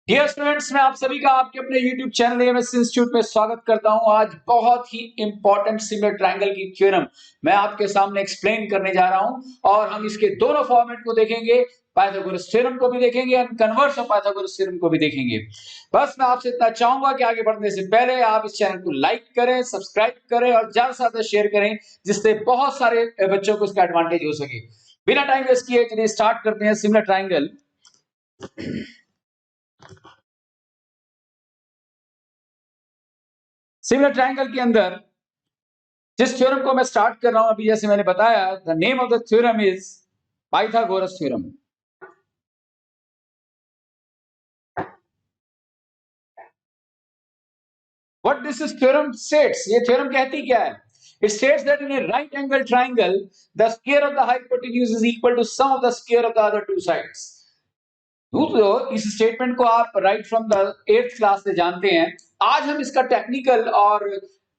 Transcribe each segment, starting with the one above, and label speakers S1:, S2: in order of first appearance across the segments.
S1: Dear students, मैं आप सभी का आपके अपने YouTube चैनल एएमएस इंस्टीट्यूट में स्वागत करता हूं। आज बहुत ही इंपॉर्टेंट सिमिलर ट्रायंगल की थ्योरम मैं आपके सामने एक्सप्लेन करने जा रहा हूं और हम इसके दोनों फॉर्मेट को देखेंगे। पाइथागोरस थ्योरम को भी देखेंगे और कन्वर्स ऑफ पाइथागोरस थ्योरम को भी देखेंगे। बस मैं आपसे इतना चाहूंगा कि आगे बढ़ने से पहले आप इस चैनल को लाइक करें, सब्सक्राइब करें और ज्यादा से ज्यादा शेयर करें, जिससे बहुत सारे बच्चों को इसका एडवांटेज हो सके। बिना टाइम वेस्ट किए चलिए स्टार्ट करते हैं सिमिलर ट्रायंगल। सिमिलर ट्रायंगल के अंदर जिस थ्योरम को मैं स्टार्ट कर रहा हूं अभी, जैसे मैंने बताया, the name of the theorem is Pythagoras theorem. What this is theorem states, ये थ्योरम कहती क्या है? It states that in a right angle triangle the square of the hypotenuse is equal to sum of the square of the other two sides. दोस्तों, इस statement को आप right from the 8th class से जानते हैं। आज हम इसका टेक्निकल और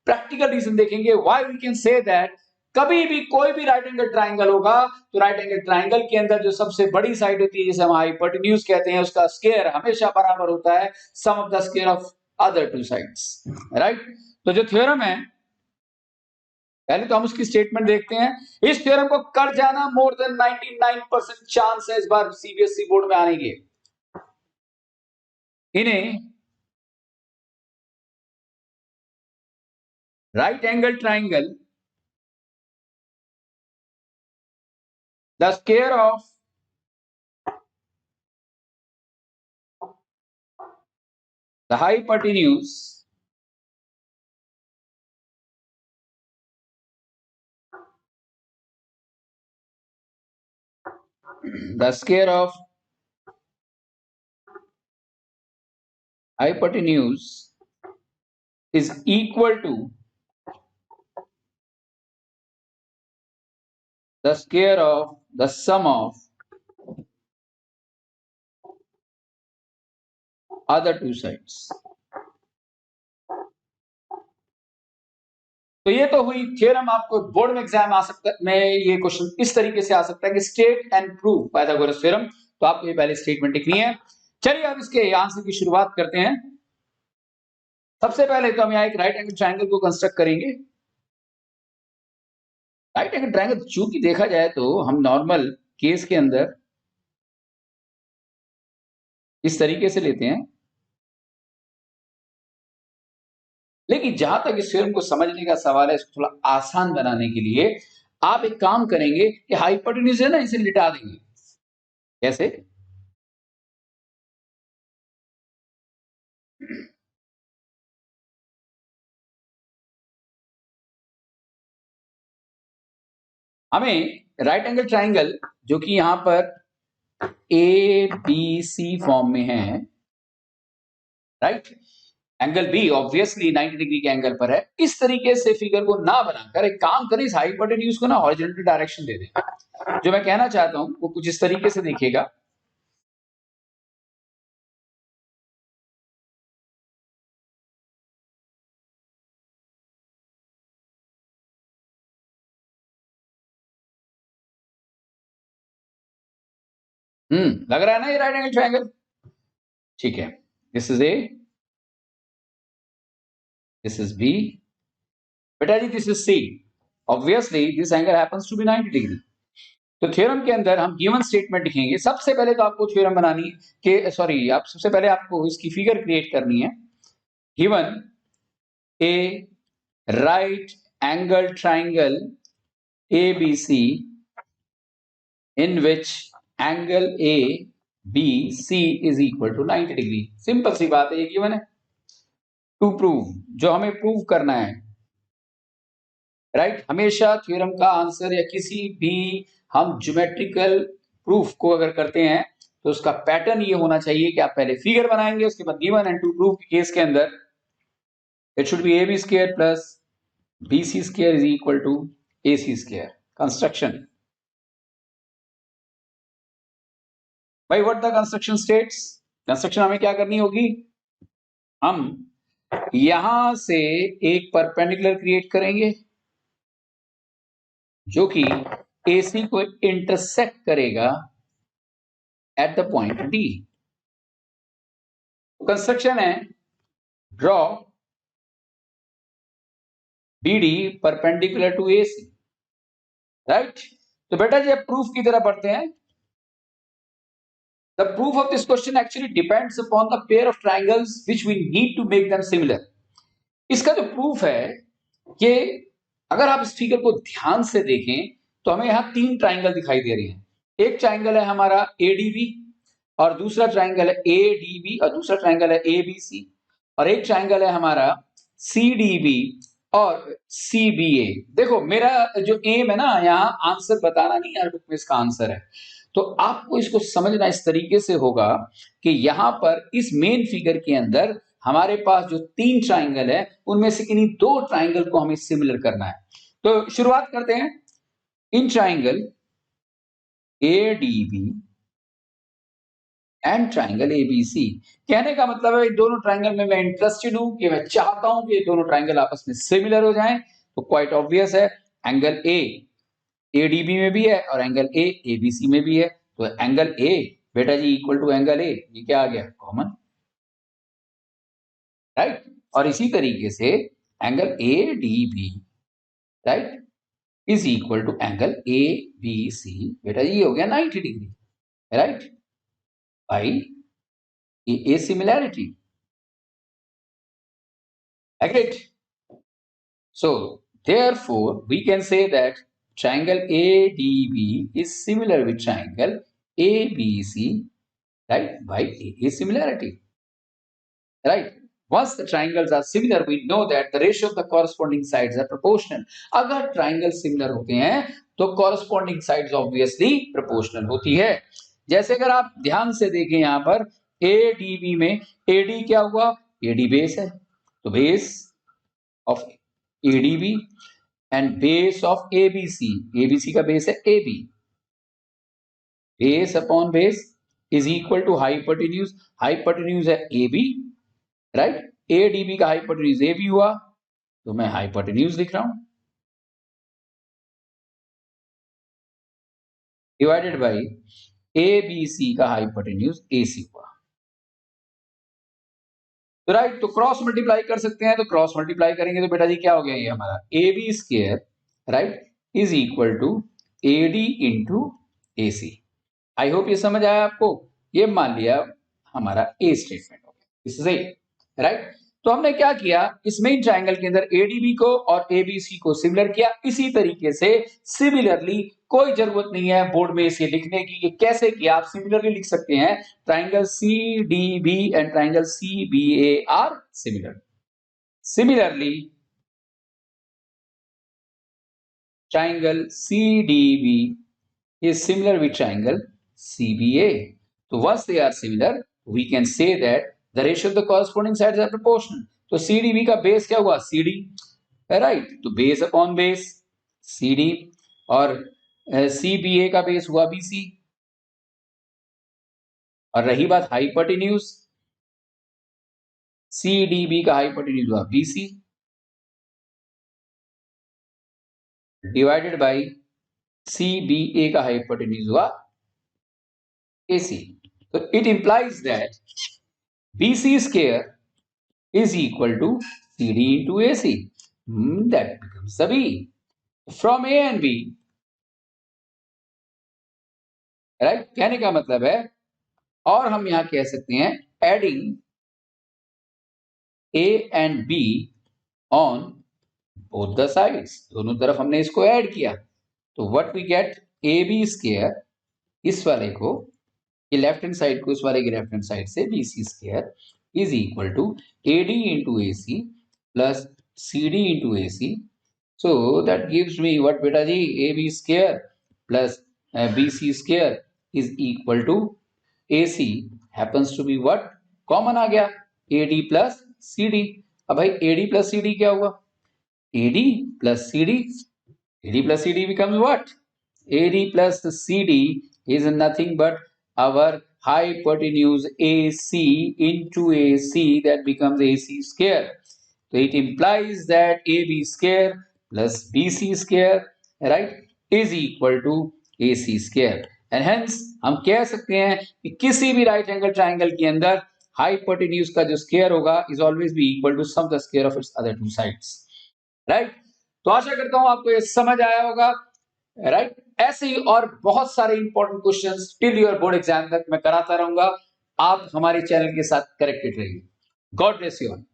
S1: प्रैक्टिकल रीजन देखेंगे why we can say that कभी भी कोई भी राइट एंगल ट्रायंगल होगा तो राइट एंगल ट्रायंगल के अंदर जो सबसे बड़ी साइड होती है, जिसे हम हाइपोटेन्यूज कहते हैं, उसका स्क्वायर हमेशा बराबर होता है sum of the square of other two sides. Right? तो जो थ्योरम है, पहले तो हम उसकी स्टेटमेंट देखते हैं। इस थ्योरम को कर जाना मोर देन 99% चांस है इस बार सीबीएसई बोर्ड में आने के। इन्हें right angle triangle, the square of the hypotenuse the square of hypotenuse is equal to the square of the sum of other two sides। तो ये तो हुई थ्योरम। आपको बोर्ड में एग्जाम आ सकता है, में ये क्वेश्चन इस तरीके से आ सकता है कि state and prove Pythagoras theorem. तो आपको ये पहले स्टेटमेंट लिखनी है। चलिए अब इसके आंसर की शुरुआत करते हैं। सबसे पहले तो हम यहाँ एक राइट एंगल ट्रायंगल को कंस्ट्रक्ट करेंगे। राइट एंगल ट्रायंगल चूंकि देखा जाए तो हम नॉर्मल केस के अंदर इस तरीके से लेते हैं, लेकिन जहां तक इस थ्योरम को समझने का सवाल है, इसको थोड़ा आसान बनाने के लिए आप एक काम करेंगे कि हाइपोटेन्यूज है ना, इसे लिटा देंगे। कैसे? हमें राइट एंगल ट्रायंगल जो कि यहां पर ए बी सी फॉर्म में है, right, angle B obviously 90 degree के एंगल पर है। इस तरीके से फिगर को ना बनाकर एक काम करें, इस हाइपोटेन्यूज को ना हॉरिजॉन्टल डायरेक्शन दे दें। जो मैं कहना चाहता हूं वो कुछ इस तरीके से देखिएगा। लग रहा है ना ये राइट एंगल ट्रायंगल? ठीक है, this is A, this is B, बेटा जी this is C। Obviously this angle happens to be 90 degree. तो थ्योरम के अंदर हम गिवन स्टेटमेंट लिखेंगे। सबसे पहले तो आपको थ्योरम बनानी है कि सॉरी, आप सबसे पहले आपको इसकी फिगर क्रिएट करनी है। Given a right angle triangle ABC in which angle ABC is equal to 90 degree. Simple सी बात है, ये गिवन है। टू प्रूव, जो हमें प्रूव करना है, राइट, हमेशा थ्योरम का आंसर या किसी भी हम ज्योमेट्रिकल प्रूफ को अगर करते हैं तो उसका पैटर्न ये होना चाहिए कि आप पहले फिगर बनाएंगे, उसके बाद गिवन एंड टू प्रूफ के केस के अंदर it should be AB square plus BC square is equal to AC square. Construction, भाई what the construction states. Construction हमें क्या करनी होगी? हम यहां से एक परपेंडिकुलर क्रिएट करेंगे जो कि AC को इंटरसेक्ट करेगा at the point D। Construction है draw BD perpendicular to AC, right. तो बेटा जी अब प्रूफ की तरह पढ़ते हैं। The proof of this question actually depends upon the pair of triangles which we need to make them similar. इसका जो प्रूफ है कि अगर आप इस फिगर को ध्यान से देखें तो हमें यहां 3 ट्राइंगल दिखाई दे रहे हैं। एक ट्राइंगल है हमारा ADB और दूसरा ट्राइंगल है ADB और दूसरा ट्राइंगल है ABC और एक ट्राइंगल है हमारा CDB और CBA। देखो मेरा जो एम है ना यहाँ आंसर बताना नहीं, हर बुक में इसका आंसर है, तो आपको इसको समझना इस तरीके से होगा कि यहां पर इस मेन फिगर के अंदर हमारे पास जो 3 ट्राइंगल है उनमें से किन्हीं 2 ट्राइंगल को हमें सिमिलर करना है। तो शुरुआत करते हैं। In triangle ADB and triangle ABC, कहने का मतलब है दोनों ट्राइंगल में मैं इंटरेस्टेड हूं कि मैं चाहता हूं कि दोनों ट्राइंगल आपस में सिमिलर हो जाएं। तो क्वाइट ऑब्वियस है एंगल A ADB में भी है और एंगल A ABC में भी है। तो एंगल A बेटा जी इक्वल टू एंगल A, ये क्या आ गया कॉमन, राइट। और इसी तरीके से angle ADB right is equal to angle ABC, बेटा जी ये हो गया 90 degree, right, by A similarity, agreed. So therefore we can say that triangle ADB is similar with triangle ABC, right, by A similarity, right. Once the triangles are similar, we know that the ratio of the corresponding sides are proportional. अगर triangle similar होते हैं तो corresponding sides obviously proportional होती है। जैसे अगर आप ध्यान से देखें यहाँ पर ADB में AD क्या हुआ, AD बेस है, तो base of ADB and base of ABC, ABC का बेस है AB, base upon base is equal to hypotenuse, hypotenuse है AB, राइट। ADB का हाइपोटेन्यूज AB हुआ तो मैं हाइपोटेन्यूज लिख रहा हूं डिवाइडेड बाय ABC का हाइपोटेन्यूज AC हुआ। तो राइट, तो क्रॉस मल्टीप्लाई कर सकते हैं, तो क्रॉस मल्टीप्लाई करेंगे तो बेटा जी क्या हो गया ये हमारा AB square right is equal to AD into AC। I hope ये समझ आया आपको। ये मान लिया हमारा ए स्टेटमेंट हो गया इससे, राइट। तो हमने क्या किया, इस मेन ट्राइंगल के अंदर ADB को और ABC को सिमिलर किया। इसी तरीके से सिमिलरली कोई जरूरत नहीं है बोर्ड में इसे लिखने की, ये कैसे किया आप सिमिलरली लिख सकते हैं। Triangle CDB and triangle CBA are similar. Similarly triangle CDB is similar with triangle CBA. So once they are similar, we can say that the ratio of the corresponding sides are proportional. तो CDB का base क्या हुआ CD, right, तो base upon base CD और CBA का base हुआ BC। और रही बात हाइपोटेन्यूज, CDB का हाइपोटेन्यूज हुआ BC डिवाइडेड बाय CBA का हाइपोटेन्यूज हुआ AC। तो it implies that BC square is equal to CD into AC. That becomes the B. From A and B, right? कहने का मतलब है, और हम यहां कह सकते हैं adding A and B on both the sides, दोनों तरफ हमने इसको ऐड किया तो what we get AB square, इस वाले को ये लेफ्ट हैंड साइड को इस वाले की लेफ्ट हैंड साइड से BC square is equal to AD into AC plus CD into AC। So that gives me what बेटा जी, AB square plus BC square is equal to AC happens to be what, common आ गया AD plus CD। अब भाई AD plus CD क्या हुआ, AD plus CD, AD plus CD becomes what? AD plus CD is nothing but our hypotenuse AC into AC, that becomes AC square. So it implies that AB square plus BC square, right, is equal to AC square. And hence हम कह सकते हैं कि किसी भी right angle triangle के अंदर hypotenuse का जो स्क्वायर होगा is always be equal to sum the square of its other two sides, right. तो आशा करता हूं आपको ये समझ आया होगा, राइट। ऐसे ही और बहुत सारे important questions till your board exam तक मैं कराता रहूंगा। आप हमारे चैनल के साथ कनेक्टेड रहिए। God bless you all.